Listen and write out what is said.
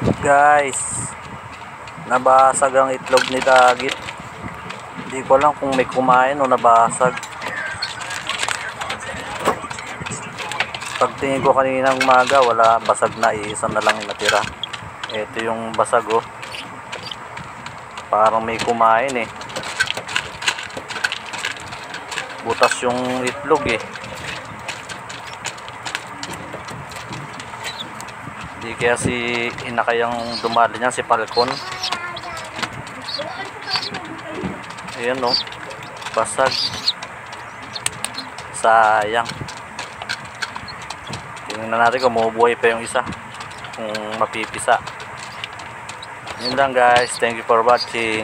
Guys, nabasag ang itlog ni Dagit. Hindi ko alam kung may kumain o nabasag. Pagtingin ko kaninang umaga, wala, basag na, isa na lang natira. Ito yung basag oh. Parang may kumain eh. Butas yung itlog eh. Hindi kaya si inakayang dumali niya, si Falcon. Ayan oh, basag. Sayang. Tingnan natin kung mabubuhay pa yung isa, kung mapipisa. Yun lang guys, thank you for watching.